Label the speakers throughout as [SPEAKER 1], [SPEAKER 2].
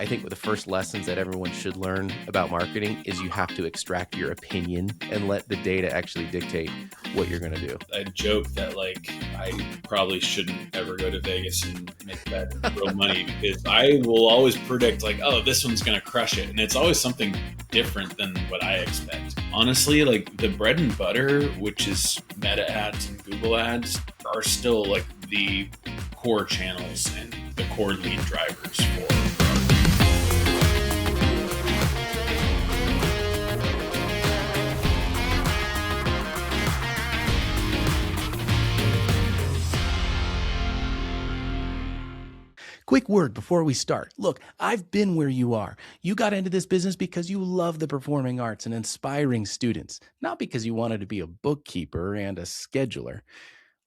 [SPEAKER 1] I think the first lessons that everyone should learn about marketing is you have to extract your opinion and let the data actually dictate what you're going to do.
[SPEAKER 2] I joke that like I probably shouldn't ever go to Vegas and make that real money because I will always predict like, oh, this one's going to crush it. And it's always something different than what I expect. Honestly, like the bread and butter, which is Meta ads and Google ads, are still like the core channels and the core lead drivers for.
[SPEAKER 1] Quick word before we start. Look, I've been where you are. You got into this business because you love the performing arts and inspiring students, not because you wanted to be a bookkeeper and a scheduler.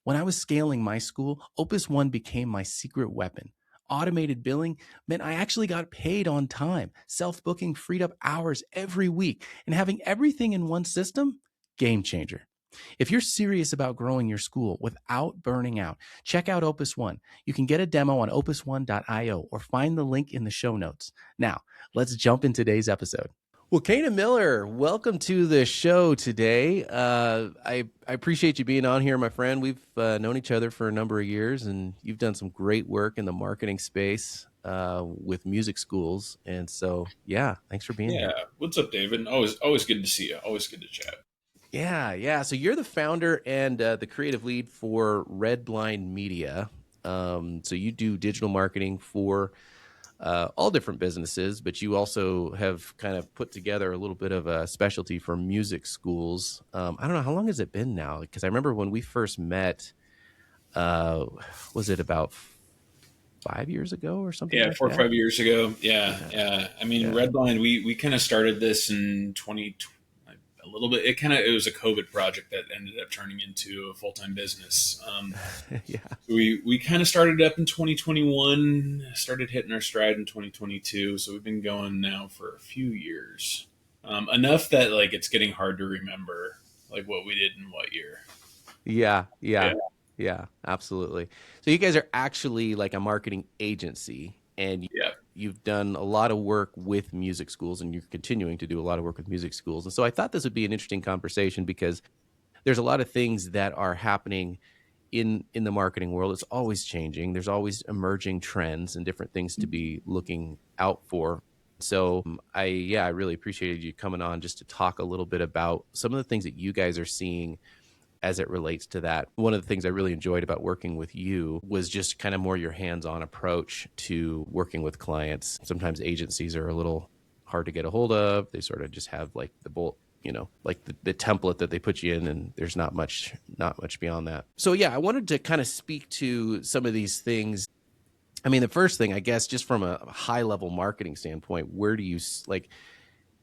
[SPEAKER 1] When I was scaling my school, Opus One became my secret weapon. Automated billing meant I actually got paid on time. Self-booking freed up hours every week, and having everything in one system, game changer. If you're serious about growing your school without burning out, check out Opus One. You can get a demo on opus1.io or find the link in the show notes. Now, let's jump in today's episode. Well, Kaena Miller, welcome to the show today. I appreciate you being on here, my friend. We've known each other for a number of years, and you've done some great work in the marketing space with music schools. And so, yeah, thanks for being here.
[SPEAKER 2] Yeah, what's up, David? Always good to see you. Always good to chat.
[SPEAKER 1] Yeah. So you're the founder and the creative lead for Red Blind Media. So you do digital marketing for all different businesses, but you also have kind of put together a little bit of a specialty for music schools. I don't know, how long has it been now? Because I remember when we first met, was it about 5 years ago or something?
[SPEAKER 2] Yeah,
[SPEAKER 1] like
[SPEAKER 2] 4 or
[SPEAKER 1] that?
[SPEAKER 2] 5 years ago. Yeah. I mean, Red Blind, we kind of started this in 2020. A little bit. It was a COVID project that ended up turning into a full-time business.
[SPEAKER 1] Yeah.
[SPEAKER 2] We kind of started up in 2021, started hitting our stride in 2022. So we've been going now for a few years. Enough that like it's getting hard to remember like what we did in what year.
[SPEAKER 1] Yeah, absolutely. So you guys are actually like a marketing agency, and you've done a lot of work with music schools, and you're continuing to do a lot of work with music schools. And so I thought this would be an interesting conversation because there's a lot of things that are happening in the marketing world. It's always changing. There's always emerging trends and different things to be looking out for. So I really appreciated you coming on just to talk a little bit about some of the things that you guys are seeing as it relates to that. One of the things I really enjoyed about working with you was just kind of more your hands-on approach to working with clients. Sometimes agencies are a little hard to get a hold of. They sort of just have like like the template that they put you in, and there's not much beyond that. So yeah, I wanted to kind of speak to some of these things. I mean, the first thing, I guess, just from a high-level marketing standpoint, where do you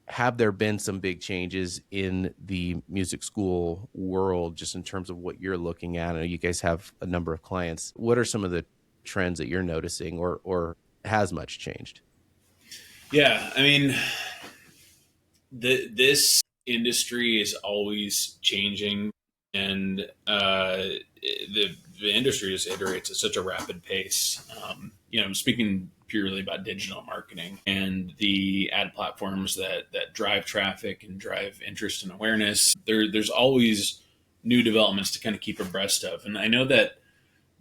[SPEAKER 1] have there been some big changes in the music school world just in terms of what you're looking at? I know you guys have a number of clients. What are some of the trends that you're noticing, or has much changed?
[SPEAKER 2] Yeah, I mean, this industry is always changing, and the industry just iterates at such a rapid pace. Speaking purely about digital marketing and the ad platforms that drive traffic and drive interest and awareness, there's always new developments to kind of keep abreast of. And I know that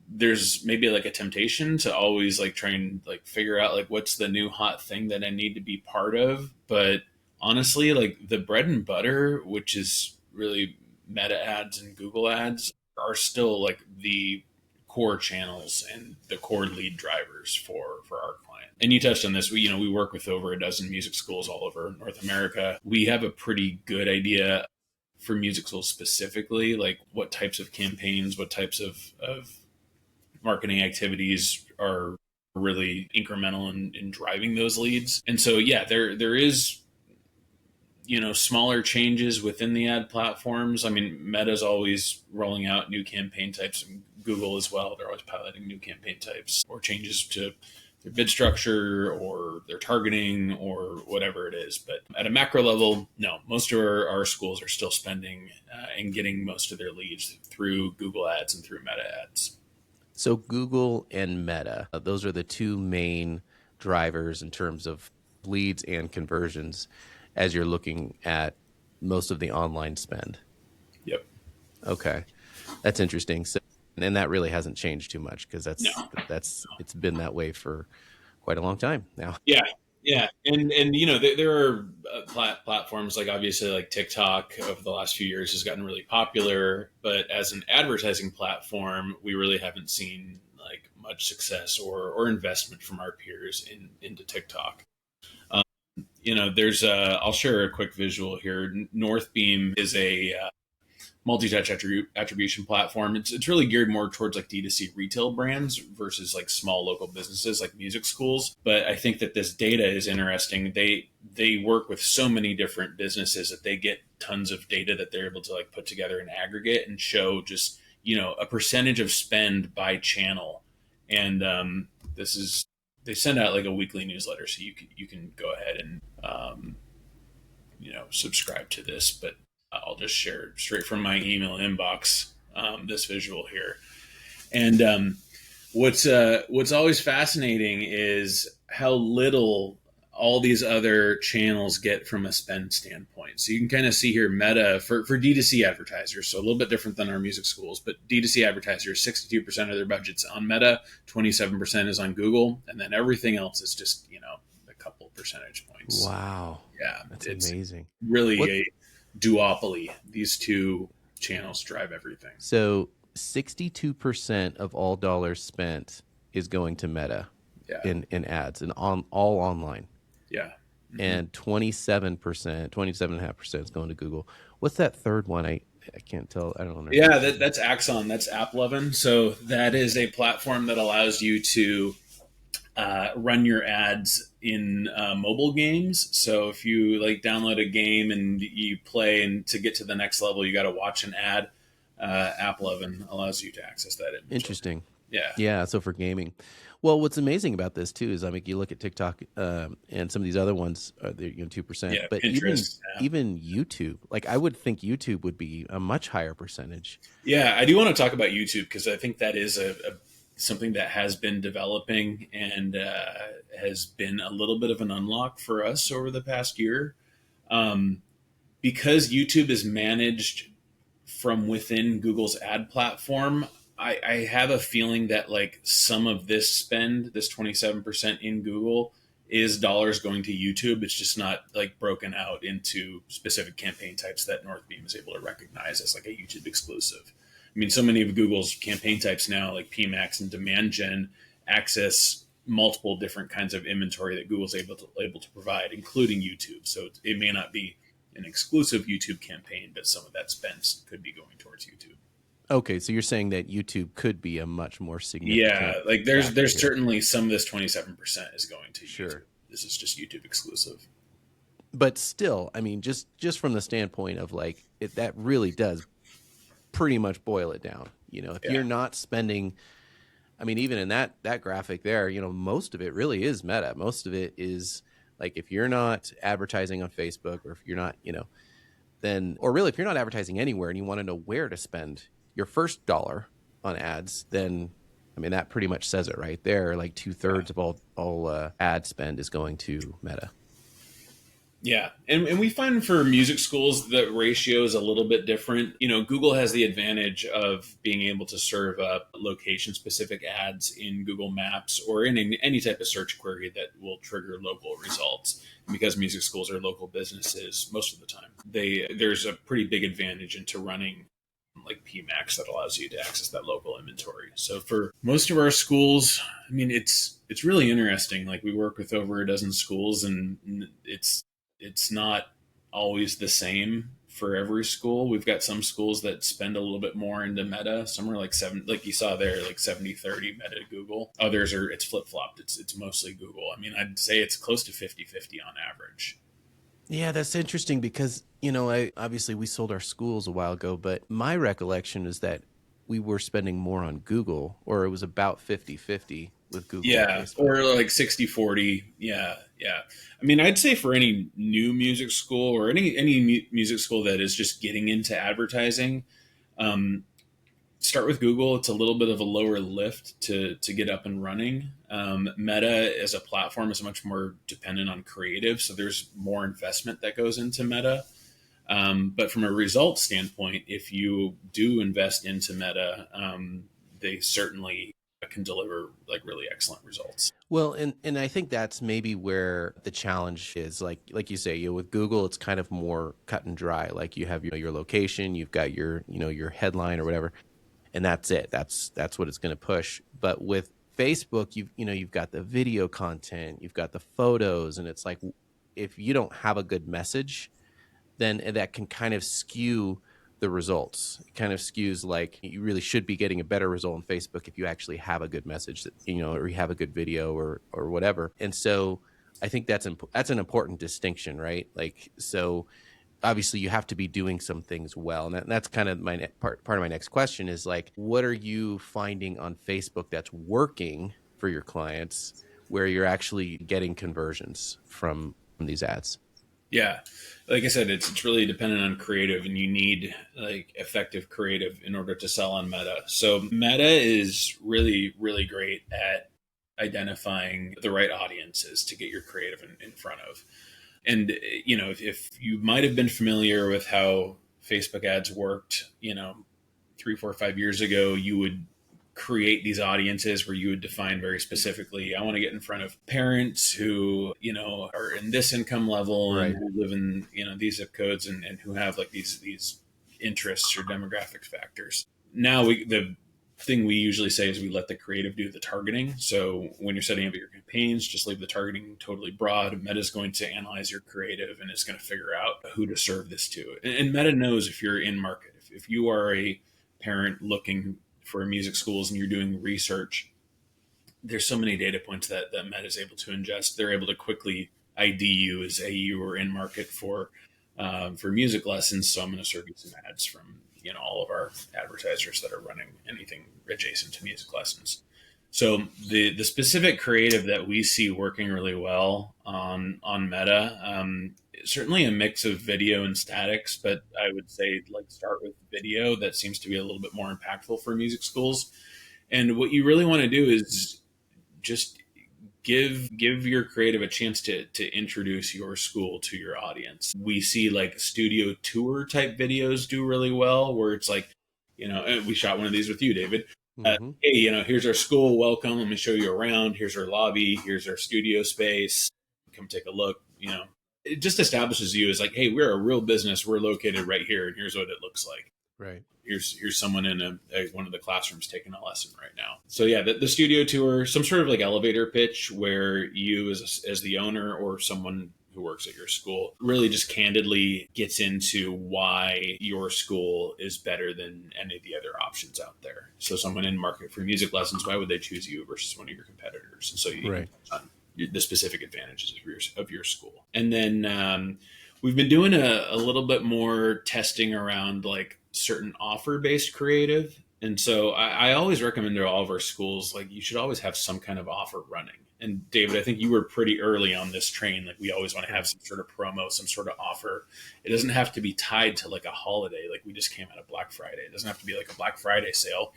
[SPEAKER 2] there's maybe like a temptation to always like try and like figure out like what's the new hot thing that I need to be part of. But honestly, like the bread and butter, which is really Meta ads and Google ads, are still like the core channels and the core lead drivers for our client. And you touched on this. We work with over a dozen music schools all over North America. We have a pretty good idea for music schools specifically, like what types of campaigns, what types of marketing activities are really incremental in driving those leads. And so, yeah, there is, smaller changes within the ad platforms. I mean, Meta's always rolling out new campaign types, and Google as well. They're always piloting new campaign types or changes to their bid structure or their targeting or whatever it is. But at a macro level, no, most of our schools are still spending and getting most of their leads through Google ads and through Meta ads.
[SPEAKER 1] So Google and Meta, those are the two main drivers in terms of leads and conversions as you're looking at most of the online spend.
[SPEAKER 2] Yep.
[SPEAKER 1] Okay, that's interesting. So, and that really hasn't changed too much because
[SPEAKER 2] No.
[SPEAKER 1] that's it's been that way for quite a long time now.
[SPEAKER 2] Yeah, yeah, and there are platforms like obviously like TikTok over the last few years has gotten really popular, but as an advertising platform, we really haven't seen like much success or investment from our peers into TikTok. Um, there's I'll share a quick visual here. Northbeam is a multi-touch attribution platform. It's really geared more towards like D2C retail brands versus like small local businesses like music schools. But I think that this data is interesting. They work with so many different businesses that they get tons of data that they're able to like put together and aggregate and show just a percentage of spend by channel. And this is they send out like a weekly newsletter, so you can go ahead and subscribe to this. But I'll just share it straight from my email inbox, this visual here. And what's always fascinating is how little all these other channels get from a spend standpoint. So you can kind of see here Meta for D2C advertisers, so a little bit different than our music schools, but D2C advertisers, 62% of their budget's on Meta, 27% is on Google, and then everything else is just, a couple percentage points.
[SPEAKER 1] Wow,
[SPEAKER 2] Yeah,
[SPEAKER 1] that's
[SPEAKER 2] it's
[SPEAKER 1] amazing.
[SPEAKER 2] really
[SPEAKER 1] What
[SPEAKER 2] a duopoly. These two channels drive everything.
[SPEAKER 1] So 62% of all dollars spent is going to Meta
[SPEAKER 2] Yeah,
[SPEAKER 1] in ads and on all online.
[SPEAKER 2] yeah. Mm-hmm.
[SPEAKER 1] And 27%, 27.5% is going to Google. What's that third one? I can't tell. I don't understand.
[SPEAKER 2] Yeah, that's Axon. That's AppLovin. So that is a platform that allows you to run your ads in mobile games. So if you like download a game and you play, and to get to the next level, you got to watch an ad. AppLovin allows you to access that image.
[SPEAKER 1] Interesting.
[SPEAKER 2] Yeah.
[SPEAKER 1] Yeah. So for gaming, well, what's amazing about this too is, I mean, you look at TikTok and some of these other ones, they're 2%.
[SPEAKER 2] Yeah.
[SPEAKER 1] But
[SPEAKER 2] Pinterest.
[SPEAKER 1] even YouTube, like I would think YouTube would be a much higher percentage.
[SPEAKER 2] Yeah, I do want to talk about YouTube because I think that is something that has been developing and has been a little bit of an unlock for us over the past year. Um, because YouTube is managed from within Google's ad platform, I have a feeling that like some of this spend, this 27% in Google, is dollars going to YouTube. It's just not like broken out into specific campaign types that Northbeam is able to recognize as like a YouTube exclusive. I mean, so many of Google's campaign types now, like PMax and Demand Gen, access multiple different kinds of inventory that Google's able to provide, including YouTube. So it may not be an exclusive YouTube campaign, but some of that spend could be going towards YouTube.
[SPEAKER 1] Okay, so you're saying that YouTube could be a much more significant.
[SPEAKER 2] Yeah, like there's certainly some of this 27% is going to
[SPEAKER 1] sure.
[SPEAKER 2] YouTube. This is just YouTube exclusive.
[SPEAKER 1] But still, I mean, just from the standpoint of like that really does pretty much boil it down. If you're not spending, I mean, even in that graphic there, most of it really is Meta. Most of it is like if you're not advertising on Facebook, or if you're not, then, or really if you're not advertising anywhere and you want to know where to spend your first dollar on ads, then I mean that pretty much says it right there. Like 2/3 of all ad spend is going to Meta.
[SPEAKER 2] Yeah, and we find for music schools the ratio is a little bit different. Google has the advantage of being able to serve up location-specific ads in Google Maps or in any type of search query that will trigger local results. And because music schools are local businesses most of the time, there's a pretty big advantage into running like PMax that allows you to access that local inventory. So for most of our schools, I mean, it's really interesting. Like we work with over a dozen schools, and it's not always the same for every school. We've got some schools that spend a little bit more into Meta. Some are like like you saw there, like 70-30 Meta Google. Others it's flip-flopped. It's mostly Google. I mean, I'd say it's close to 50-50 on average.
[SPEAKER 1] Yeah, that's interesting because, obviously we sold our schools a while ago, but my recollection is that we were spending more on Google, or it was about 50-50 with Google.
[SPEAKER 2] Yeah, or like 60-40. Yeah. I mean, I'd say for any new music school or any music school that is just getting into advertising, Start with Google. It's a little bit of a lower lift to get up and running. Meta as a platform is much more dependent on creative, so there's more investment that goes into Meta. But from a results standpoint, if you do invest into Meta, they certainly can deliver like really excellent results.
[SPEAKER 1] Well, and I think that's maybe where the challenge is. Like you say, with Google, it's kind of more cut and dry. Like you have your location, you've got your headline or whatever, and that's it. That's what it's going to push. But with Facebook, you've got the video content, you've got the photos, and it's like if you don't have a good message, then that can kind of skew the results. It kind of skews, like you really should be getting a better result on Facebook if you actually have a good message that, or you have a good video or whatever. And so I think that's an important distinction, right? Like, so obviously you have to be doing some things well. And that's kind of my part of my next question is like, what are you finding on Facebook that's working for your clients where you're actually getting conversions from these ads?
[SPEAKER 2] Yeah, like I said, it's really dependent on creative, and you need like effective creative in order to sell on Meta. So Meta is really great at identifying the right audiences to get your creative in front of. And if you might have been familiar with how Facebook ads worked, 3, 4, 5 years ago, you would create these audiences where you would define very specifically, I want to get in front of parents who, are in this income level,
[SPEAKER 1] Right.
[SPEAKER 2] and who live in, these zip codes, and who have like these interests or demographic factors. Now the thing we usually say is we let the creative do the targeting. So when you're setting up your campaigns, just leave the targeting totally broad. Meta's going to analyze your creative, and it's going to figure out who to serve this to. And Meta knows if you're in market. If you are a parent looking for music schools and you're doing research, there's so many data points that Meta is able to ingest. They're able to quickly ID you as you are in market for music lessons. So I'm going to serve you some ads from all of our advertisers that are running anything adjacent to music lessons. So the specific creative that we see working really well on Meta, certainly a mix of video and statics, but I would say like start with video. That seems to be a little bit more impactful for music schools. And what you really want to do is just give your creative a chance to introduce your school to your audience. We see like studio tour type videos do really well, where it's like, we shot one of these with you, David.
[SPEAKER 1] Mm-hmm.
[SPEAKER 2] Hey, here's our school. Welcome. Let me show you around. Here's our lobby. Here's our studio space. Come take a look. It just establishes you as like, hey, we're a real business. We're located right here, and here's what it looks like.
[SPEAKER 1] Right.
[SPEAKER 2] Here's someone in one of the classrooms taking a lesson right now. So yeah, the studio tour, some sort of like elevator pitch where you as the owner or someone who works at your school really just candidly gets into why your school is better than any of the other options out there. So someone in market for music lessons, why would they choose you versus one of your competitors? And so you
[SPEAKER 1] Right.
[SPEAKER 2] can touch on the specific advantages of your school. And then we've been doing a little bit more testing around like certain offer based creative. And so I always recommend to all of our schools, like you should always have some kind of offer running. And David, I think you were pretty early on this train. Like we always want to have some sort of promo, some sort of offer. It doesn't have to be tied to like a holiday. Like we just came out of Black Friday. It doesn't have to be like a Black Friday sale.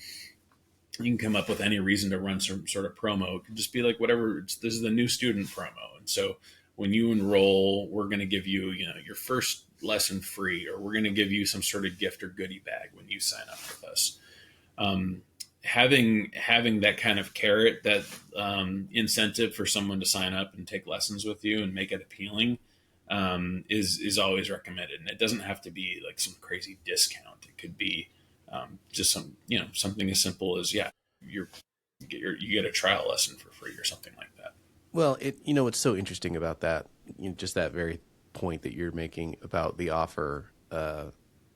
[SPEAKER 2] You can come up with any reason to run some sort of promo. It could just be like whatever. This is the new student promo. And so when you enroll, we're going to give you, your first lesson free, or we're going to give you some sort of gift or goodie bag when you sign up with us. Having that kind of carrot, that incentive for someone to sign up and take lessons with you and make it appealing is always recommended. And it doesn't have to be like some crazy discount. It could be just something as simple as you get a trial lesson for free or something like that.
[SPEAKER 1] Well, what's so interesting about that, just that very point that you're making about the offer.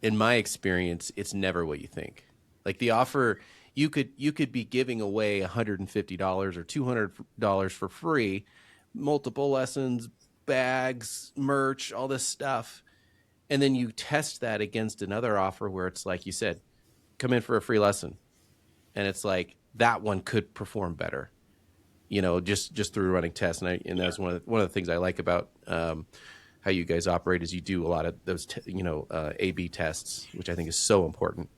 [SPEAKER 1] In my experience, it's never what you think. Like the offer, you could be giving away $150 or $200 for free, multiple lessons, bags, merch, all this stuff, and then you test that against another offer where it's like you said, come in for a free lesson, and it's like that one could perform better. Just through running tests. And that's one of the things I like about how you guys operate is you do a lot of those, A/B tests, which I think is so important.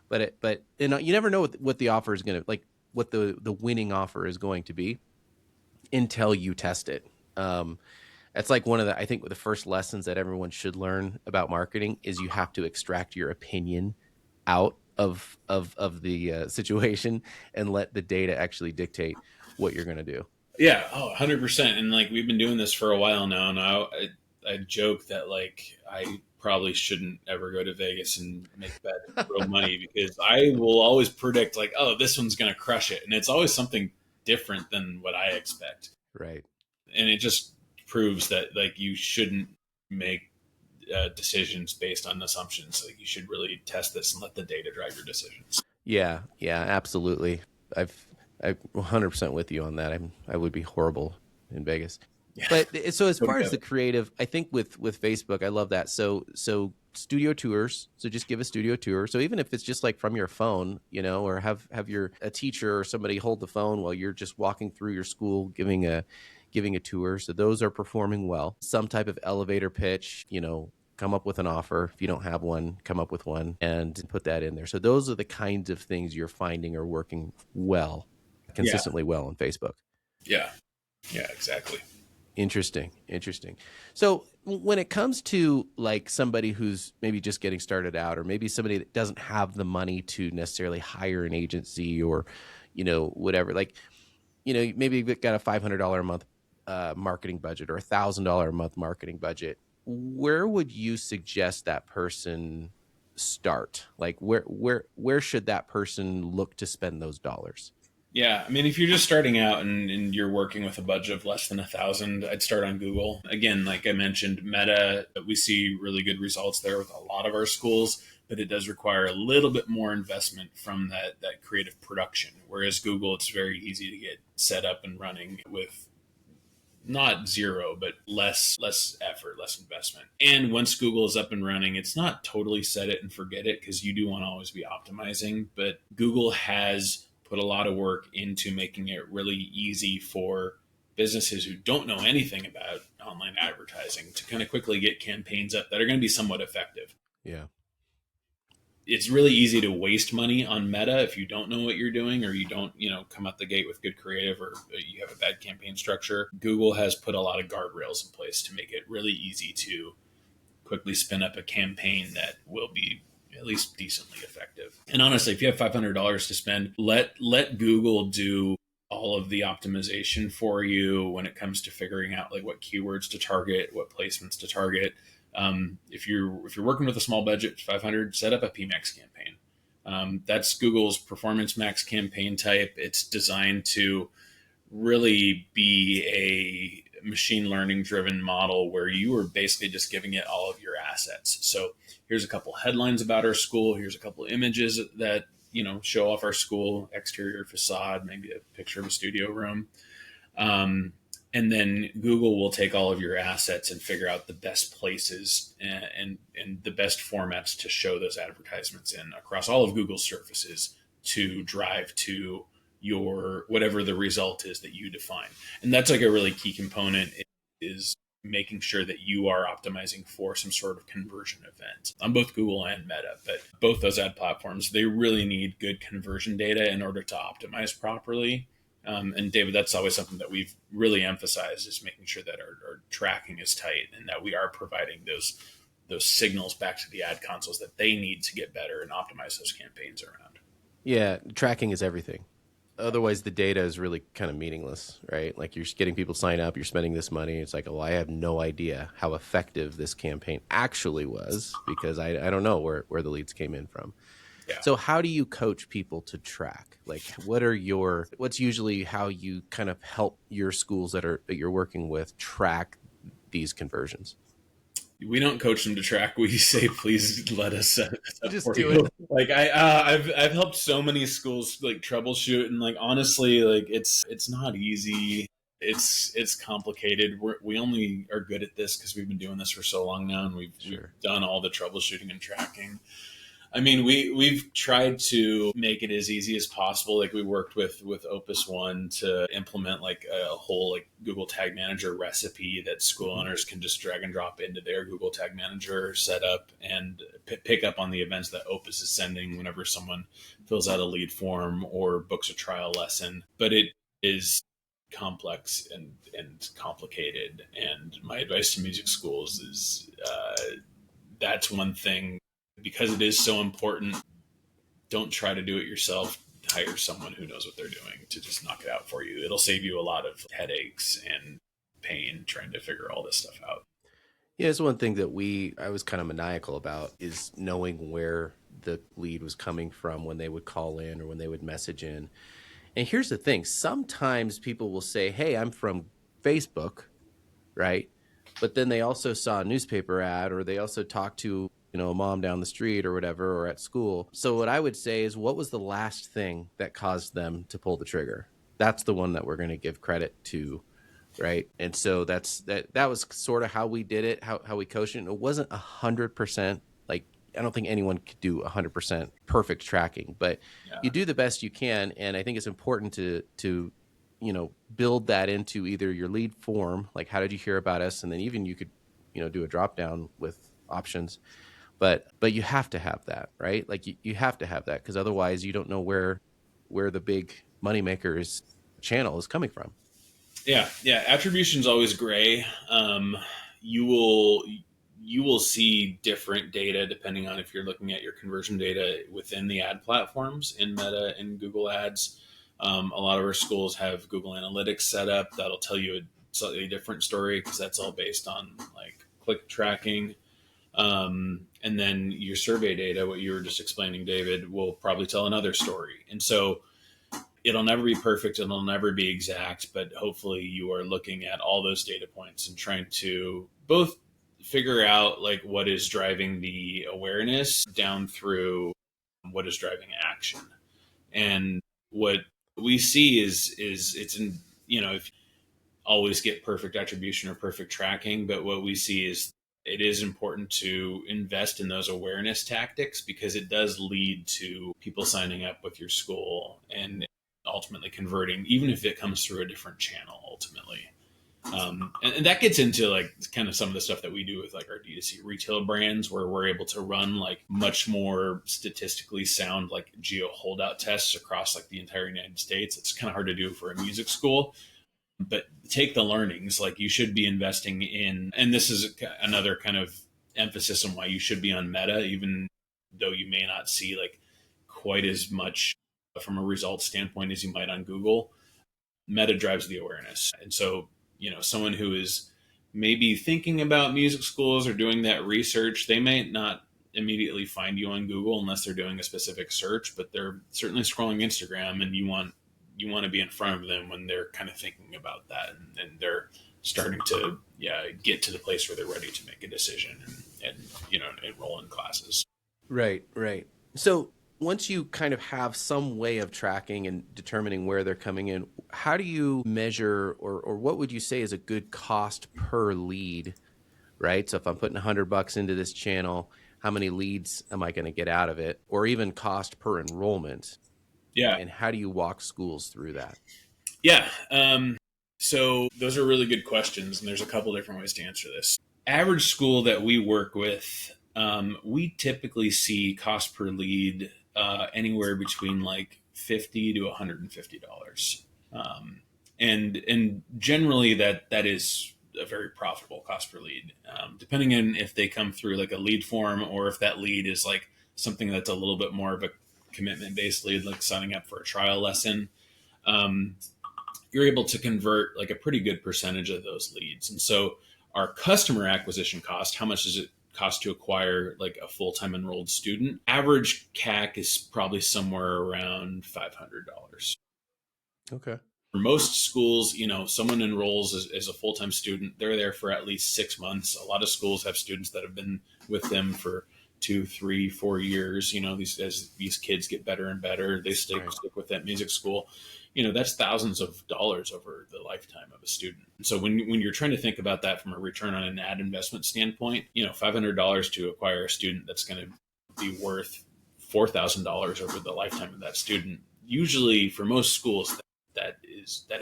[SPEAKER 1] but you never know what the offer is going to like, what the winning offer is going to be until you test it. That's like one of the, I think the first lessons that everyone should learn about marketing is you have to extract your opinion out of the situation and let the data actually dictate what you're going to do.
[SPEAKER 2] Yeah, 100%. And like we've been doing this for a while now, and I joke that like I probably shouldn't ever go to Vegas and make that real money because I will always predict like, oh, this one's going to crush it, and it's always something different than what I expect,
[SPEAKER 1] Right.
[SPEAKER 2] and it just proves that like you shouldn't make decisions based on assumptions. Like you should really test this and let the data drive your decisions.
[SPEAKER 1] Yeah, yeah, absolutely. I'm 100% with you on that. I would be horrible in Vegas.
[SPEAKER 2] Yeah.
[SPEAKER 1] But so as far as
[SPEAKER 2] Okay.
[SPEAKER 1] the creative, I think with Facebook, I love that. So studio tours. So just give a studio tour. So even if it's just like from your phone, or have your a teacher or somebody hold the phone while you're just walking through your school, giving a tour. So those are performing well. Some type of elevator pitch, come up with an offer. If you don't have one, come up with one and put that in there. So those are the kinds of things you're finding are working well,
[SPEAKER 2] Yeah.
[SPEAKER 1] consistently well on Facebook.
[SPEAKER 2] Yeah. Yeah. Exactly.
[SPEAKER 1] Interesting. So when it comes to like somebody who's maybe just getting started out, or maybe somebody that doesn't have the money to necessarily hire an agency, or, whatever, like, maybe you've got a $500 a month marketing budget, or $1,000 a month marketing budget, where would you suggest that person start? Like where should that person look to spend those dollars?
[SPEAKER 2] Yeah, I mean, if you're just starting out and you're working with a budget of less than 1,000, I'd start on Google. Again, like I mentioned, Meta, we see really good results there with a lot of our schools, but it does require a little bit more investment from that creative production. Whereas Google, it's very easy to get set up and running with not zero, but less effort, less investment. And once Google is up and running, it's not totally set it and forget it because you do want to always be optimizing. But Google has put a lot of work into making it really easy for businesses who don't know anything about online advertising to kind of quickly get campaigns up that are going to be somewhat effective.
[SPEAKER 1] Yeah.
[SPEAKER 2] It's really easy to waste money on Meta if you don't know what you're doing, or you don't, come out the gate with good creative, or you have a bad campaign structure. Google has put a lot of guardrails in place to make it really easy to quickly spin up a campaign that will be at least decently effective. And honestly, if you have $500 to spend, let Google do all of the optimization for you when it comes to figuring out like what keywords to target, what placements to target. If you're working with a small budget, 500, set up a PMax campaign. That's Google's performance max campaign type. It's designed to really be a machine learning driven model where you are basically just giving it all of your assets. So here's a couple headlines about our school. Here's a couple images that show off our school, exterior facade, maybe a picture of a studio room. And then Google will take all of your assets and figure out the best places and the best formats to show those advertisements in across all of Google's surfaces to drive to your whatever the result is that you define. And that's like a really key component is making sure that you are optimizing for some sort of conversion event on both Google and Meta. But both those ad platforms, they really need good conversion data in order to optimize properly. And David, that's always something that we've really emphasized is making sure that our tracking is tight and that we are providing those signals back to the ad consoles that they need to get better and optimize those campaigns around.
[SPEAKER 1] Yeah, tracking is everything. Otherwise, the data is really kind of meaningless, right? Like you're getting people sign up, you're spending this money. It's like, oh, I have no idea how effective this campaign actually was because I don't know where the leads came in from.
[SPEAKER 2] Yeah.
[SPEAKER 1] So how do you coach people to track? Like what's usually how you kind of help your schools that you're working with track these conversions?
[SPEAKER 2] We don't coach them to track. We say, please let us set it up
[SPEAKER 1] Just
[SPEAKER 2] for
[SPEAKER 1] do
[SPEAKER 2] you.
[SPEAKER 1] it.
[SPEAKER 2] Like I've helped so many schools like troubleshoot, and like honestly, like it's not easy. It's complicated. We only are good at this because we've been doing this for so long now, and we've
[SPEAKER 1] Sure.
[SPEAKER 2] done all the troubleshooting and tracking. I mean, we've tried to make it as easy as possible. Like we worked with Opus One to implement like a whole like Google Tag Manager recipe that school owners can just drag and drop into their Google Tag Manager setup and pick up on the events that Opus is sending whenever someone fills out a lead form or books a trial lesson. But it is complex and complicated. And my advice to music schools is that's one thing, because it is so important. Don't try to do it yourself. Hire someone who knows what they're doing to just knock it out for you. It'll save you a lot of headaches and pain trying to figure all this stuff out.
[SPEAKER 1] Yeah, it's one thing that I was kind of maniacal about is knowing where the lead was coming from when they would call in or when they would message in. And here's the thing, sometimes people will say, hey, I'm from Facebook, right? But then they also saw a newspaper ad, or they also talked to, a mom down the street or whatever, or at school. So what I would say is, what was the last thing that caused them to pull the trigger? That's the one that we're going to give credit to, right? And so that was sort of how we did it, how we coached it. It wasn't 100%. Like, I don't think anyone could do 100% perfect tracking, but
[SPEAKER 2] Yeah.
[SPEAKER 1] you do the best you can. And I think it's important to build that into either your lead form, like how did you hear about us, and then even you could do a drop down with options, but you have to have that, right? Like you have to have that, because otherwise you don't know where the big moneymakers channel is coming from.
[SPEAKER 2] Yeah, attribution is always gray. You will see different data depending on if you're looking at your conversion data within the ad platforms in Meta and Google Ads. A lot of our schools have Google Analytics set up that'll tell you a slightly different story, because that's all based on like click tracking. And then your survey data, what you were just explaining, David, will probably tell another story. And so it'll never be perfect, it'll never be exact, but hopefully you are looking at all those data points and trying to both figure out like what is driving the awareness down through what is driving action. And what we see is it's in, if always get perfect attribution or perfect tracking, but what we see is it is important to invest in those awareness tactics, because it does lead to people signing up with your school and ultimately converting, even if it comes through a different channel ultimately. And that gets into like kind of some of the stuff that we do with like our D2C retail brands, where we're able to run like much more statistically sound like geo holdout tests across like the entire United States. It's kind of hard to do for a music school, but take the learnings. Like you should be investing in, and this is another kind of emphasis on why you should be on Meta, even though you may not see like quite as much from a results standpoint as you might on Google. Meta drives the awareness. And so, someone who is maybe thinking about music schools or doing that research, they may not immediately find you on Google unless they're doing a specific search, but they're certainly scrolling Instagram, and you want to be in front of them when they're kind of thinking about that, and they're starting to get to the place where they're ready to make a decision and enroll in classes.
[SPEAKER 1] Right. So once you kind of have some way of tracking and determining where they're coming in, how do you measure, or what would you say is a good cost per lead, right? So if I'm putting $100 into this channel, how many leads am I going to get out of it? Or even cost per enrollment?
[SPEAKER 2] Yeah.
[SPEAKER 1] And how do you walk schools through that?
[SPEAKER 2] Yeah. So those are really good questions, and there's a couple different ways to answer this. Average school that we work with, we typically see cost per lead anywhere between like $50 to $150, and generally that is a very profitable cost per lead, depending on if they come through like a lead form, or if that lead is like something that's a little bit more of a commitment based lead, like signing up for a trial lesson. You're able to convert like a pretty good percentage of those leads. And so our customer acquisition cost, how much does it cost to acquire like a full-time enrolled student? Average CAC is probably somewhere around $500.
[SPEAKER 1] Okay.
[SPEAKER 2] For most schools, someone enrolls as a full-time student, they're there for at least 6 months. A lot of schools have students that have been with them for 2, 3, 4 years. As these kids get better and better, they stick with that music school. That's thousands of dollars over the lifetime of a student. So when you're trying to think about that from a return on an ad investment standpoint, $500 to acquire a student that's going to be worth $4,000 over the lifetime of that student. Usually for most schools, that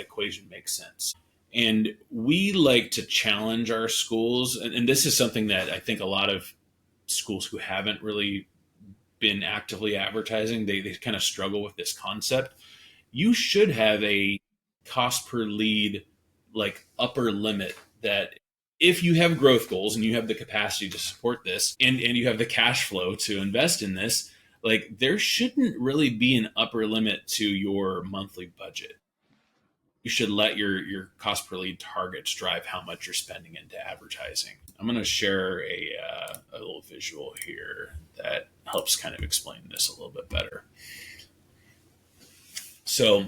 [SPEAKER 2] equation makes sense. And we like to challenge our schools. And this is something that I think a lot of schools who haven't really been actively advertising, they kind of struggle with this concept. You should have a cost per lead, like upper limit, that if you have growth goals and you have the capacity to support this, and you have the cash flow to invest in this, like there shouldn't really be an upper limit to your monthly budget. You should let cost per lead targets drive how much you're spending into advertising. I'm going to share a little visual here that helps kind of explain this a little bit better. So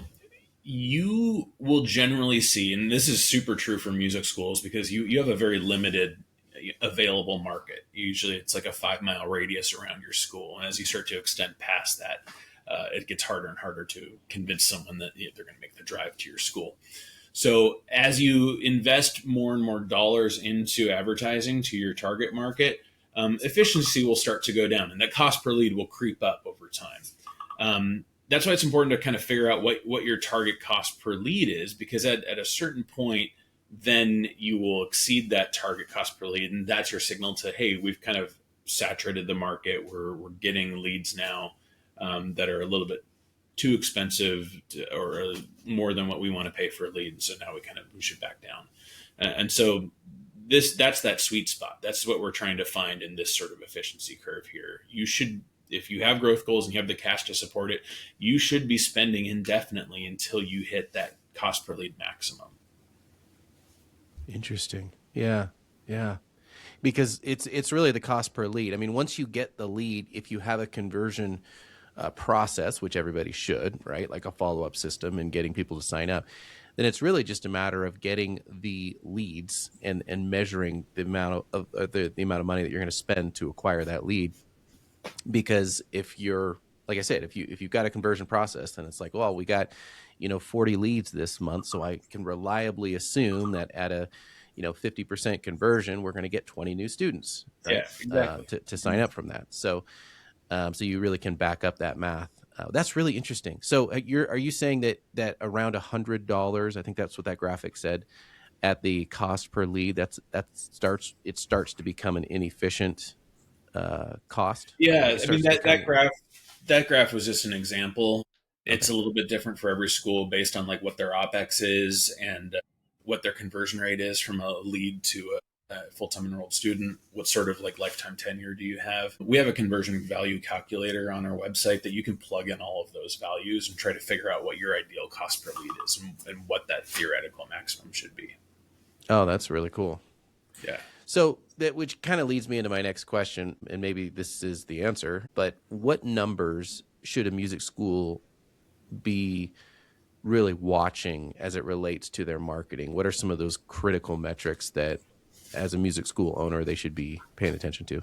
[SPEAKER 2] you will generally see, and this is super true for music schools because you have a very limited available market. Usually it's like a 5 mile radius around your school. And as you start to extend past that, it gets harder and harder to convince someone that they're going to make the drive to your school. So as you invest more and more dollars into advertising to your target market, efficiency will start to go down and that cost per lead will creep up over time. That's why it's important to kind of figure out what your target cost per lead is, because at a certain point, then you will exceed that target cost per lead. And that's your signal to, hey, we've kind of saturated the market. We're getting leads now that are a little bit too expensive or more than what we want to pay for a lead. So now we should back down. And so that's that sweet spot. That's what we're trying to find in this sort of efficiency curve here. You should, if you have growth goals and you have the cash to support it, you should be spending indefinitely until you hit that cost per lead maximum.
[SPEAKER 1] Interesting. Yeah. Yeah. Because it's really the cost per lead. I mean, once you get the lead, if you have a conversion process, which everybody should, right? Like a follow-up system and getting people to sign up, then it's really just a matter of getting the leads and measuring the amount of the amount of money that you're going to spend to acquire that lead. Because if you're, like I said, if you've got a conversion process, then it's like, well, we got 40 leads this month, so I can reliably assume that at a 50% conversion, we're going to get 20 new students, right?
[SPEAKER 2] Yeah, exactly.
[SPEAKER 1] To sign up from that. So you really can back up that math. That's really interesting. So are you saying that around $100, I think that's what that graphic said, at the cost per lead, it starts to become an inefficient cost?
[SPEAKER 2] Yeah, I mean that graph was just an example. It's a little bit different for every school based on like what their OpEx is and what their conversion rate is from a lead to a full-time enrolled student. What sort of like lifetime tenure do you have? We have a conversion value calculator on our website that you can plug in all of those values and try to figure out what your ideal cost per lead is and what that theoretical maximum should be.
[SPEAKER 1] Oh, that's really cool.
[SPEAKER 2] Yeah.
[SPEAKER 1] So which kind of leads me into my next question, and maybe this is the answer, but what numbers should a music school be really watching as it relates to their marketing? What are some of those critical metrics that, as a music school owner, they should be paying attention to?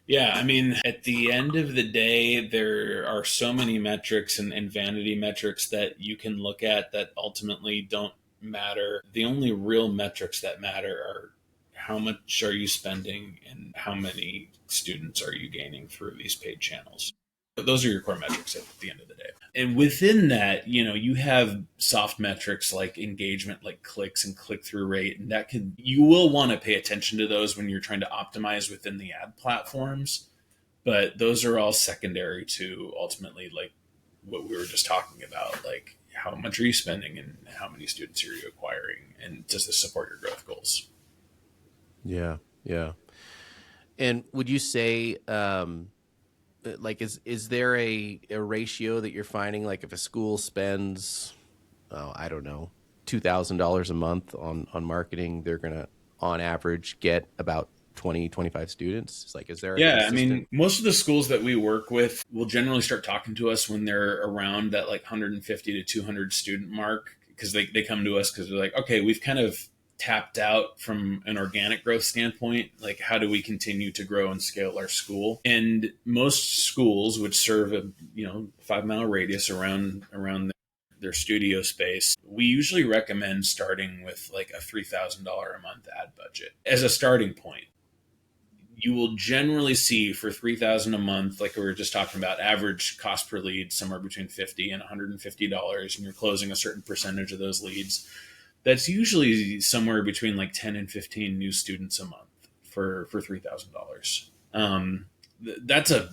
[SPEAKER 2] Yeah, I mean, at the end of the day, there are so many metrics and vanity metrics that you can look at that ultimately don't matter. The only real metrics that matter are how much are you spending and how many students are you gaining through these paid channels. Those are your core metrics at the end of the day. And within that, you have soft metrics like engagement, like clicks and click-through rate. And you will want to pay attention to those when you're trying to optimize within the ad platforms. But those are all secondary to ultimately like what we were just talking about, like how much are you spending and how many students are you acquiring, and does this support your growth goals?
[SPEAKER 1] Yeah, yeah. And would you say, like, is there a ratio that you're finding? Like, if a school spends, I don't know, $2,000 a month on marketing, they're gonna, on average, get about 20, 25 students. It's like, is there a
[SPEAKER 2] Yeah, I mean,
[SPEAKER 1] consistent?
[SPEAKER 2] most of the schools that we work with will generally start talking to us when they're around that like 150 to 200 student mark, because they come to us because they're like, okay, we've kind of tapped out from an organic growth standpoint. Like, how do we continue to grow and scale our school? And most schools would serve a 5 mile radius around their studio space. We usually recommend starting with like a $3,000 a month ad budget as a starting point. you will generally see for 3,000 a month, like we were just talking about, average cost per lead somewhere between $50 and $150, and you're closing a certain percentage of those leads. That's usually somewhere between like 10 and 15 new students a month for $3,000. That's a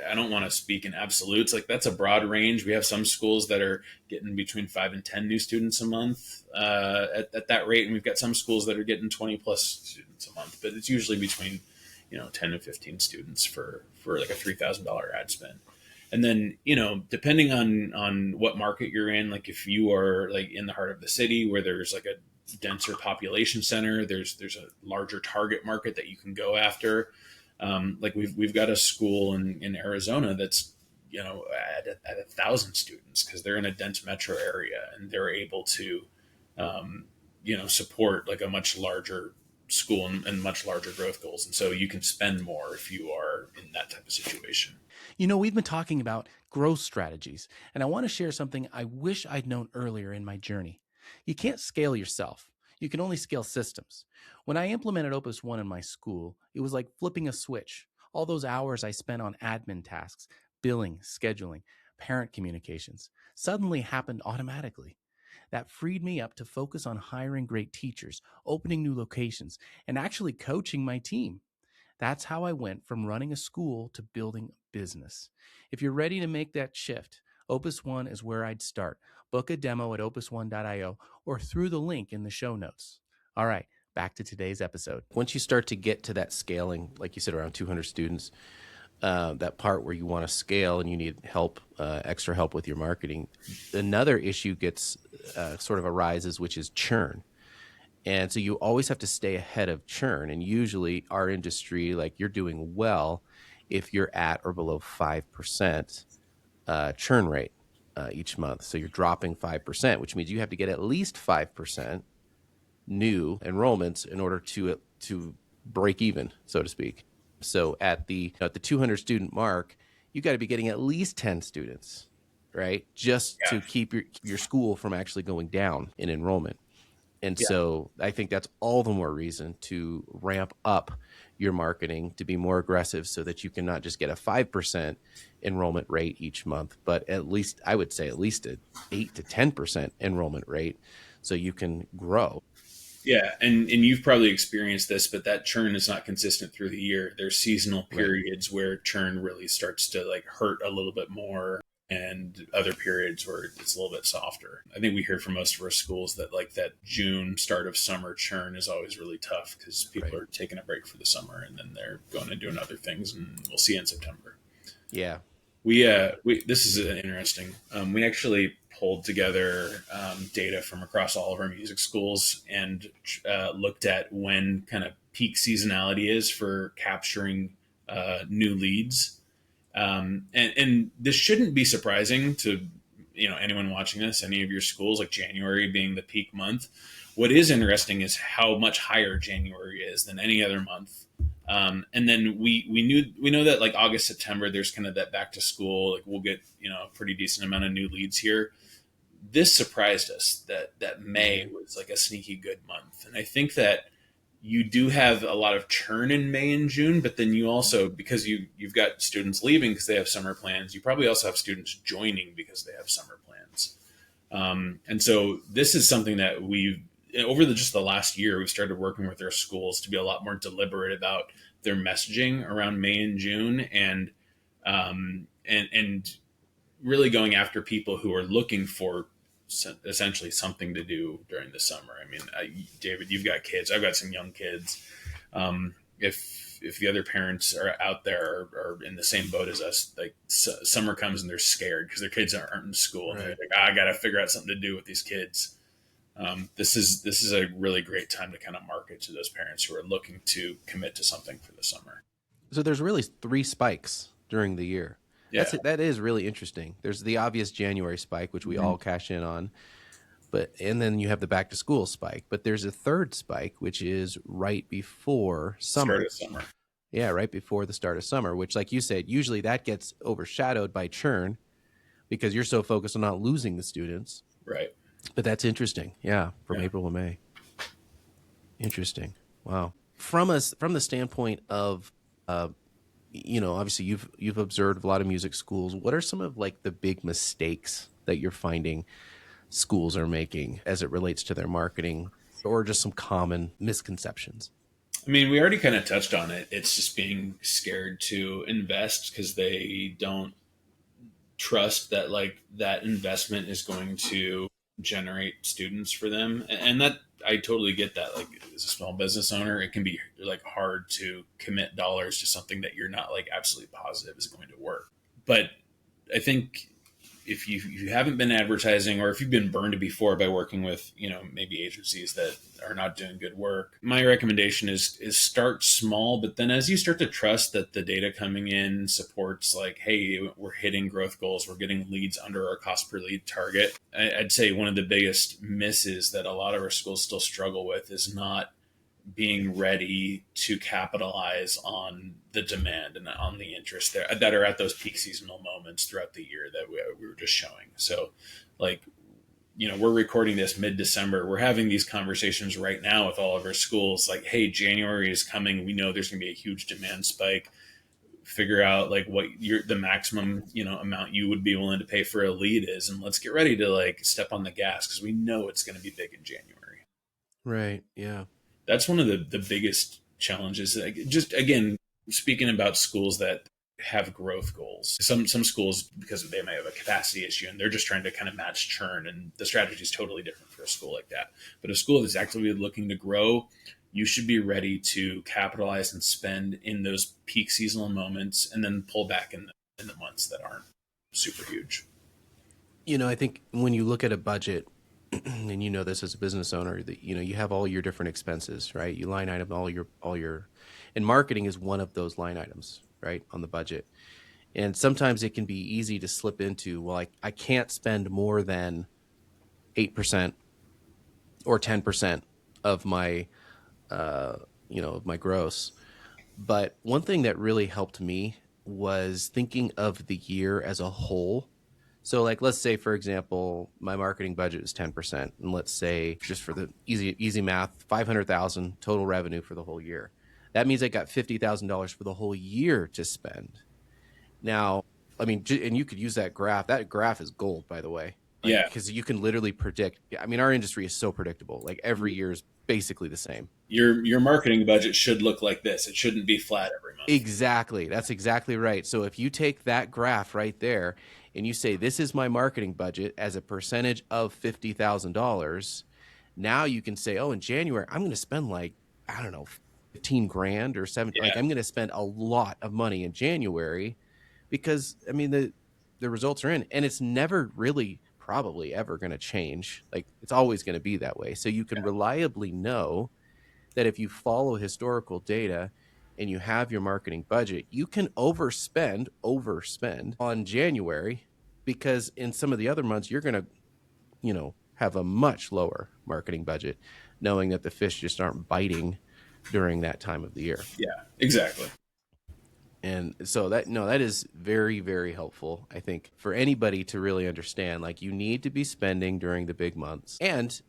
[SPEAKER 2] I don't want to speak in absolutes. Like that's a broad range. We have some schools that are getting between 5 and 10 new students a month at that rate, and we've got some schools that are getting 20 plus students a month. But it's usually between 10 and 15 students for like a $3,000 ad spend. And then depending on what market you're in, like if you are like in the heart of the city where there's like a denser population center, there's a larger target market that you can go after. Like we've got a school in Arizona that's at 1,000 students because they're in a dense metro area and they're able to support like a much larger school and much larger growth goals, and so you can spend more if you are in that type of situation.
[SPEAKER 1] We've been talking about growth strategies, and I want to share something I wish I'd known earlier in my journey. You can't scale yourself. You can only scale systems. When I implemented Opus One in my school, it was like flipping a switch. All those hours I spent on admin tasks, billing, scheduling, parent communications, suddenly happened automatically. That freed me up to focus on hiring great teachers, opening new locations, and actually coaching my team. That's how I went from running a school to building a business. If you're ready to make that shift, Opus One is where I'd start. Book a demo at opus1.io or through the link in the show notes. All right, back to today's episode. Once you start to get to that scaling, like you said, around 200 students, that part where you want to scale and you need help, extra help with your marketing, another issue gets sort of arises, which is churn. And so you always have to stay ahead of churn. And usually our industry, like you're doing well if you're at or below 5% churn rate each month. So you're dropping 5%, which means you have to get at least 5% new enrollments in order to break even, so to speak. So at the 200 student mark, you got to be getting at least 10 students, right? Just
[SPEAKER 2] Yeah.
[SPEAKER 1] to keep your school from actually going down in enrollment. And
[SPEAKER 2] Yeah.
[SPEAKER 1] so I think that's all the more reason to ramp up your marketing, to be more aggressive so that you can not just get a 5% enrollment rate each month, but at least, I would say at least an 8 to 10% enrollment rate so you can grow.
[SPEAKER 2] Yeah, and you've probably experienced this, but that churn is not consistent through the year. There's seasonal periods where churn really starts to like hurt a little bit more, and other periods where it's a little bit softer. I think we hear from most of our schools that like that June start of summer churn is always really tough because people are taking a break for the summer and then they're going and doing other things, and we'll see in September.
[SPEAKER 1] Yeah.
[SPEAKER 2] We this is interesting. We actually pulled together data from across all of our music schools and looked at when kind of peak seasonality is for capturing new leads. And this shouldn't be surprising to anyone watching this, any of your schools, like January being the peak month. What is interesting is how much higher January is than any other month. And then we know that like August, September, there's kind of that back to school, like we'll get, a pretty decent amount of new leads here. This surprised us that May was like a sneaky good month. And I think that you do have a lot of churn in May and June, but then you also, because you've got students leaving because they have summer plans, you probably also have students joining because they have summer plans. And so this is something that over just the last year, we've started working with our schools to be a lot more deliberate about their messaging around May and June, and really going after people who are looking for essentially something to do during the summer. I mean, David, you've got kids. I've got some young kids. If the other parents are out there are in the same boat as us, like summer comes and they're scared because their kids aren't in school. Right. And they're like, I got to figure out something to do with these kids. This is a really great time to kind of market to those parents who are looking to commit to something for the summer.
[SPEAKER 1] So there's really 3 spikes during the year. Yeah. That is really interesting. There's the obvious January spike, which we all cash in on, and then you have the back to school spike. But there's a third spike, which is right before summer.
[SPEAKER 2] Start of summer.
[SPEAKER 1] Yeah, right before the start of summer, which, like you said, usually that gets overshadowed by churn because you're so focused on not losing the students.
[SPEAKER 2] Right.
[SPEAKER 1] But that's interesting. Yeah, from April to May. Interesting. Wow. From the standpoint of Obviously you've observed a lot of music schools. What are some of like the big mistakes that you're finding schools are making as it relates to their marketing, or just some common misconceptions?
[SPEAKER 2] I mean, we already kind of touched on it. It's just being scared to invest because they don't trust that like that investment is going to generate students for them. And that I totally get that. Like as a small business owner, it can be like hard to commit dollars to something that you're not like absolutely positive is going to work. But I think if you haven't been advertising, or if you've been burned before by working with maybe agencies that are not doing good work, my recommendation is start small, but then as you start to trust that the data coming in supports like, hey, we're hitting growth goals, we're getting leads under our cost per lead target. I'd say one of the biggest misses that a lot of our schools still struggle with is not being ready to capitalize on the demand and on the interest there that are at those peak seasonal moments throughout the year that we were just showing. So like, we're recording this mid-December. We're having these conversations right now with all of our schools. Like, hey, January is coming. We know there's going to be a huge demand spike. Figure out like what the maximum, amount you would be willing to pay for a lead is. And let's get ready to like step on the gas because we know it's going to be big in January.
[SPEAKER 1] Right. Yeah.
[SPEAKER 2] That's one of the biggest challenges. Like, just again, speaking about schools that have growth goals. Some schools, because they may have a capacity issue and they're just trying to kind of match churn, and the strategy is totally different for a school like that. But a school that's actively looking to grow, you should be ready to capitalize and spend in those peak seasonal moments, and then pull back in the months that aren't super huge.
[SPEAKER 1] I think when you look at a budget, and this as a business owner, that you have all your different expenses, right? You line item all your, and marketing is one of those line items, right, on the budget. And sometimes it can be easy to slip into, well, I can't spend more than 8% or 10% of my of my gross. But one thing that really helped me was thinking of the year as a whole. So, like, let's say, for example, my marketing budget is 10%, and let's say, just for the easy math, 500,000 total revenue for the whole year. That means I got $50,000 for the whole year to spend. Now, I mean, and you could use that graph. That graph is gold, by the way, like
[SPEAKER 2] Yeah.
[SPEAKER 1] because you can literally predict. I mean, our industry is so predictable. Like every year is basically the same.
[SPEAKER 2] Your marketing budget should look like this. It shouldn't be flat every month.
[SPEAKER 1] Exactly. That's exactly right. So if you take that graph right there and you say, this is my marketing budget as a percentage of $50,000, now you can say, oh, in January, I'm going to spend like, I don't know, 15 grand or seven.
[SPEAKER 2] Yeah.
[SPEAKER 1] Like I'm going to spend a lot of money in January because I mean, the results are in, and it's never really probably ever going to change. Like it's always going to be that way. So you can reliably know that if you follow historical data and you have your marketing budget, you can overspend on January, because in some of the other months you're going to, have a much lower marketing budget, knowing that the fish just aren't biting during that time of the year.
[SPEAKER 2] Yeah, exactly.
[SPEAKER 1] And so that is very, very helpful, I think, for anybody to really understand. Like, you need to be spending during the big months, and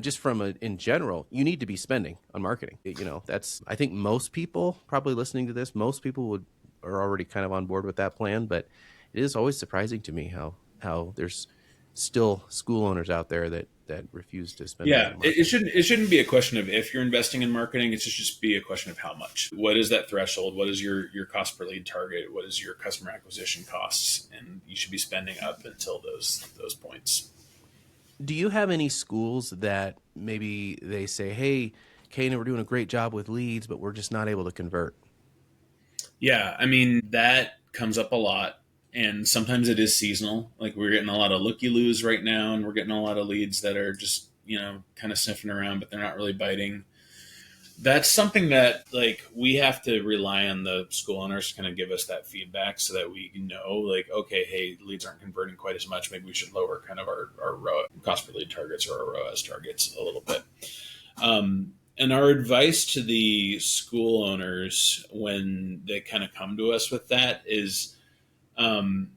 [SPEAKER 1] just in general, you need to be spending on marketing. That's, I think most people probably listening to this, most people are already kind of on board with that plan. But it is always surprising to me how there's still school owners out there that refuse to spend money
[SPEAKER 2] Yeah,
[SPEAKER 1] on
[SPEAKER 2] it
[SPEAKER 1] marketing.
[SPEAKER 2] shouldn't be a question of if you're investing in marketing. It should just be a question of how much. What is that threshold? What is your cost per lead target? What is your customer acquisition costs? And you should be spending up until those points.
[SPEAKER 1] Do you have any schools that maybe they say, hey, Kaena, we're doing a great job with leads, but we're just not able to convert?
[SPEAKER 2] Yeah, I mean that comes up a lot, and sometimes it is seasonal. Like we're getting a lot of looky loos right now, and we're getting a lot of leads that are just kind of sniffing around, but they're not really biting. That's something that like we have to rely on the school owners to kind of give us that feedback so that we know like, okay, hey, leads aren't converting quite as much. Maybe we should lower kind of our cost per lead targets or our ROAS targets a little bit. And our advice to the school owners when they kind of come to us with that is, um,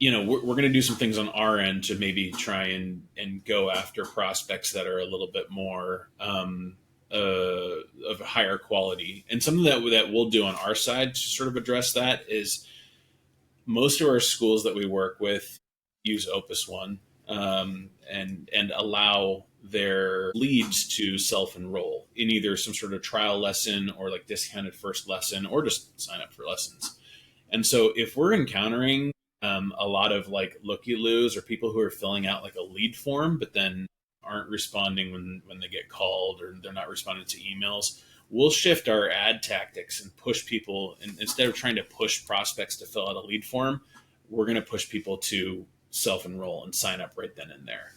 [SPEAKER 2] we're going to do some things on our end to maybe try and go after prospects that are a little bit more of higher quality. And something that we'll do on our side to sort of address that is most of our schools that we work with use Opus One, and allow their leads to self enroll in either some sort of trial lesson or like discounted first lesson, or just sign up for lessons. And so if we're encountering a lot of like looky loos or people who are filling out like a lead form, but then aren't responding when they get called, or they're not responding to emails, we'll shift our ad tactics and push people. And instead of trying to push prospects to fill out a lead form, we're going to push people to self enroll and sign up right then and there,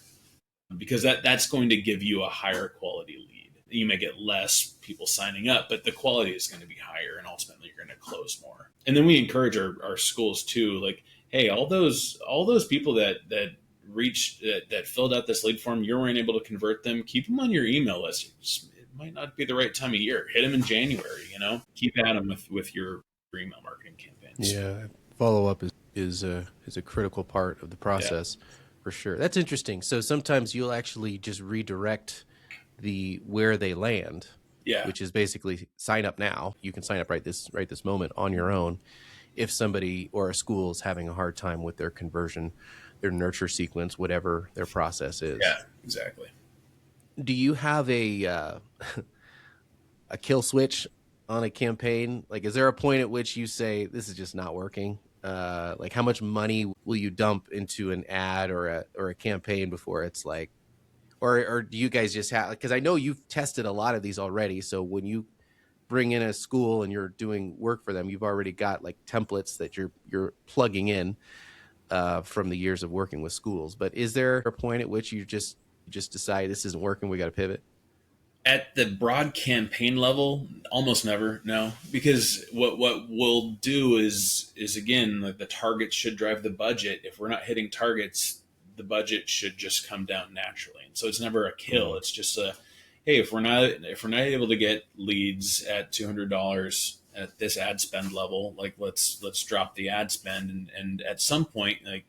[SPEAKER 2] because that's going to give you a higher quality lead. You may get less people signing up, but the quality is going to be higher, and ultimately you're going to close more. And then we encourage our schools too, like, hey, all those people that reached that filled out this lead form, you weren't able to convert them, keep them on your email list. It might not be the right time of year. Hit them in January. Keep at them with your email marketing campaigns.
[SPEAKER 1] Yeah, follow up is a critical part of the process, for sure. That's interesting. So sometimes you'll actually just redirect where they land, which is basically sign up now. You can sign up right this moment on your own. If somebody or a school is having a hard time with their conversion, their nurture sequence, whatever their process is.
[SPEAKER 2] Yeah, exactly.
[SPEAKER 1] Do you have a kill switch on a campaign? Like, is there a point at which you say this is just not working? Like, how much money will you dump into an ad or a campaign before it's like, or do you guys just have? Because I know you've tested a lot of these already. So when you bring in a school and you're doing work for them, you've already got like templates that you're plugging in from the years of working with schools. But is there a point at which you just decide this isn't working, we got to pivot?
[SPEAKER 2] At the broad campaign level, almost never, no, because what we'll do is again, like, the targets should drive the budget. If we're not hitting targets, the budget should just come down naturally. And so it's never a kill. It's just a, hey, if we're not able to get leads at $200 at this ad spend level, like, let's drop the ad spend, and at some point, like,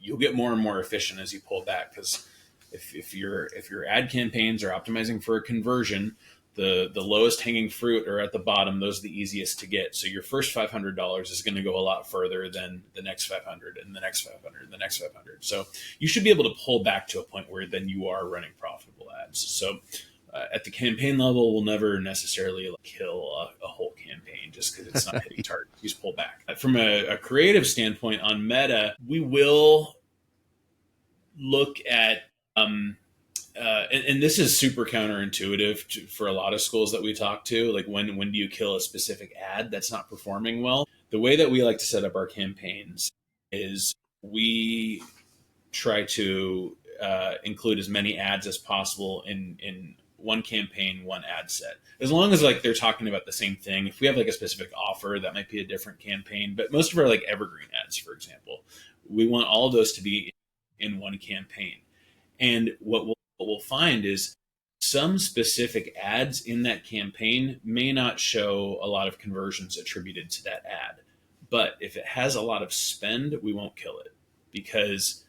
[SPEAKER 2] you'll get more and more efficient as you pull back, because if your ad campaigns are optimizing for a conversion, the lowest hanging fruit are at the bottom. Those are the easiest to get. So your first $500 is going to go a lot further than the next 500 and the next 500 and the next 500. So you should be able to pull back to a point where then you are running profitable ads. So at the campaign level, we'll never necessarily kill a whole campaign just because it's not hitting target. You just pull back. From a creative standpoint on Meta, we will look at and this is super counterintuitive for a lot of schools that we talk to. Like, when do you kill a specific ad that's not performing well? The way that we like to set up our campaigns is we try to include as many ads as possible in one campaign, one ad set. As long as like they're talking about the same thing. If we have like a specific offer, that might be a different campaign. But most of our like evergreen ads, for example, we want all of those to be in one campaign. And what we'll find is some specific ads in that campaign may not show a lot of conversions attributed to that ad. But if it has a lot of spend, we won't kill it, because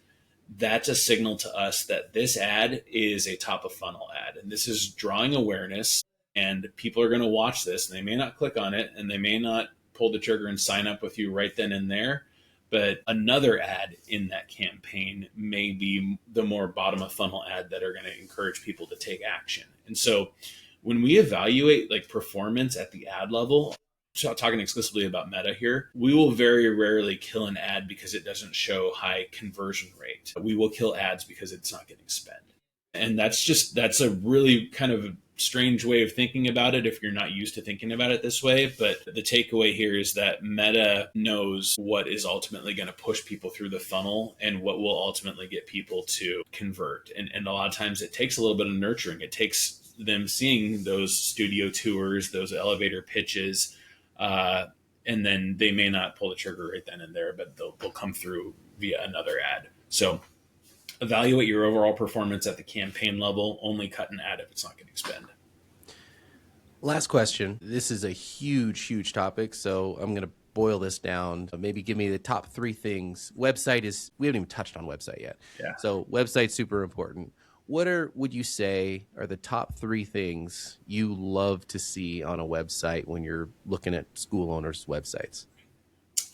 [SPEAKER 2] that's a signal to us that this ad is a top of funnel ad. And this is drawing awareness, and people are going to watch this, and they may not click on it, and they may not pull the trigger and sign up with you right then and there. But another ad in that campaign may be the more bottom of funnel ad that are going to encourage people to take action. And so when we evaluate like performance at the ad level, talking exclusively about Meta here, we will very rarely kill an ad because it doesn't show high conversion rate. We will kill ads because it's not getting spent. And that's a really kind of strange way of thinking about it if you're not used to thinking about it this way. But the takeaway here is that Meta knows what is ultimately going to push people through the funnel and what will ultimately get people to convert. And a lot of times it takes a little bit of nurturing. It takes them seeing those studio tours, those elevator pitches, and then they may not pull the trigger right then and there, but they'll come through via another ad. So evaluate your overall performance at the campaign level. Only cut an ad if it's not getting spent.
[SPEAKER 1] Last question. This is a huge topic, so I'm going to boil this down. Maybe give me the top 3 things. Website is, we haven't even touched on website yet.
[SPEAKER 2] Yeah.
[SPEAKER 1] So website's super important. would you say are the top three things you love to see on a website when you're looking at school owners' websites?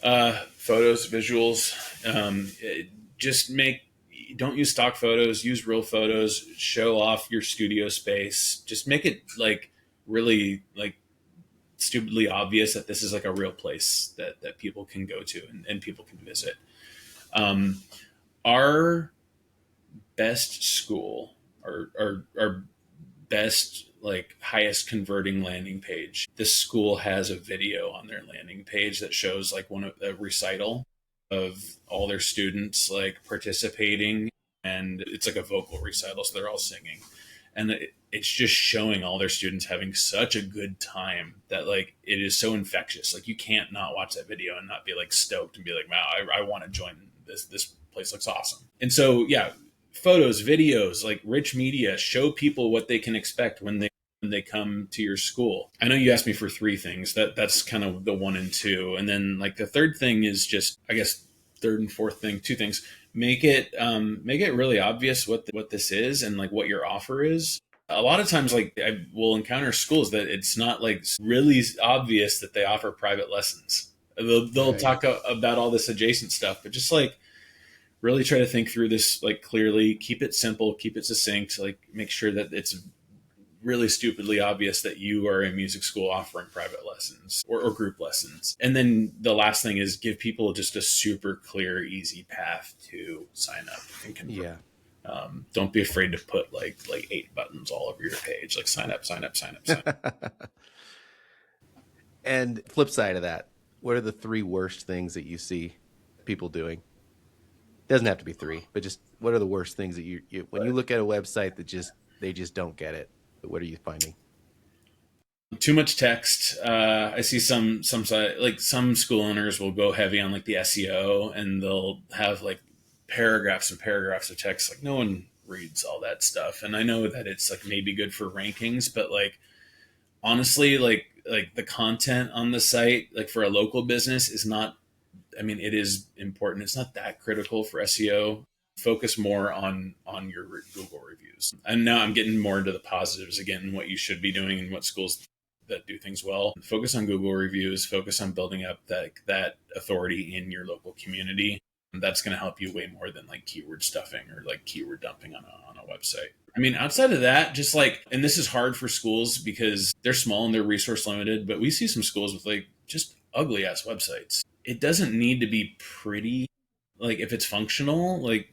[SPEAKER 2] Photos, visuals. Just make don't use stock photos. Use real photos. Show off your studio space. Just make it like really like stupidly obvious that this is like a real place that people can go to and people can visit. Um, our best school, our best like highest converting landing page. This school has a video on their landing page that shows like a recital of all their students like participating, and it's like a vocal recital, so they're all singing, and it's just showing all their students having such a good time that like it is so infectious. Like you can't not watch that video and not be like stoked and be like, wow, I want to join this. This place looks awesome. And so yeah, photos, videos, like rich media, show people what they can expect when they come to your school. I know you asked me for three things. That's kind of the one and two. And then like the third thing is just, I guess, third and fourth thing, two things. Make it really obvious what this is and like what your offer is. A lot of times, like I will encounter schools that it's not like really obvious that they offer private lessons. They'll right. talk about all this adjacent stuff, but just like really try to think through this like clearly, keep it simple, keep it succinct, like make sure that it's really stupidly obvious that you are a music school offering private lessons or group lessons. And then the last thing is give people just a super clear, easy path to sign up and convert.
[SPEAKER 1] Yeah.
[SPEAKER 2] Don't be afraid to put like 8 buttons all over your page, like sign up, sign up, sign up, sign up.
[SPEAKER 1] And flip side of that, what are the three worst things that you see people doing? Doesn't have to be three, but just what are the worst things that you when you look at a website that they just don't get it? What are you finding?
[SPEAKER 2] Too much text. I see some like some school owners will go heavy on like the SEO, and they'll have like paragraphs and paragraphs of text. Like no one reads all that stuff, and I know that it's like maybe good for rankings, but like honestly, like the content on the site, like for a local business, is not. I mean, it is important. It's not that critical for SEO. Focus more on your Google reviews. And now I'm getting more into the positives again, what you should be doing and what schools that do things well. Focus on Google reviews. Focus on building up that authority in your local community. And that's going to help you way more than like keyword stuffing or like keyword dumping on a website. I mean, outside of that, just like, and this is hard for schools because they're small and they're resource limited, but we see some schools with like just ugly ass websites. It doesn't need to be pretty. Like if it's functional, like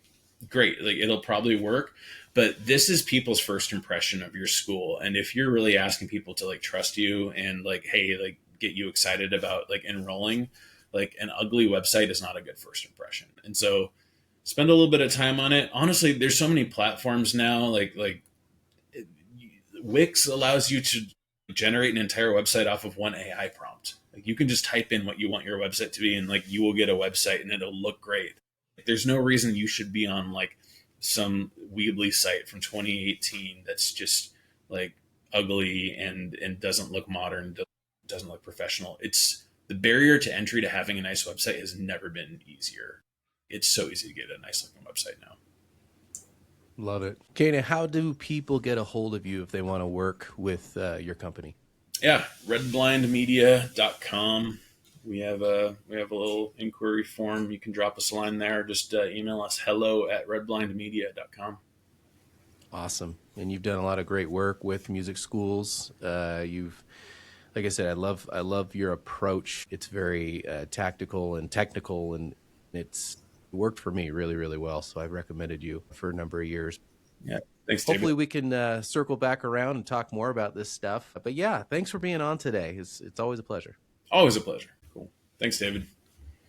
[SPEAKER 2] great, like it'll probably work. But this is people's first impression of your school. And if you're really asking people to like trust you and like, hey, like get you excited about like enrolling, like an ugly website is not a good first impression. And so spend a little bit of time on it. Honestly, there's so many platforms now, like Wix allows you to generate an entire website off of one AI prompt. Like you can just type in what you want your website to be, and like you will get a website, and it'll look great. Like, there's no reason you should be on like some Weebly site from 2018 that's just like ugly and doesn't look modern, doesn't look professional. It's the barrier to entry to having a nice website has never been easier. It's so easy to get a nice looking website now.
[SPEAKER 1] Love it. Kaena, how do people get a hold of you if they want to work with your company?
[SPEAKER 2] Yeah, redblindmedia.com. We have a little inquiry form. You can drop us a line there. Just email us hello@redblindmedia.com.
[SPEAKER 1] Awesome. And you've done a lot of great work with music schools. Like I said, I love your approach. It's very tactical and technical, and it's worked for me really, really well. So I've recommended you for a number of years.
[SPEAKER 2] Yeah. Thanks, David.
[SPEAKER 1] Hopefully we can circle back around and talk more about this stuff. But yeah, thanks for being on today. It's always a pleasure.
[SPEAKER 2] Always a pleasure. Cool. Thanks, David.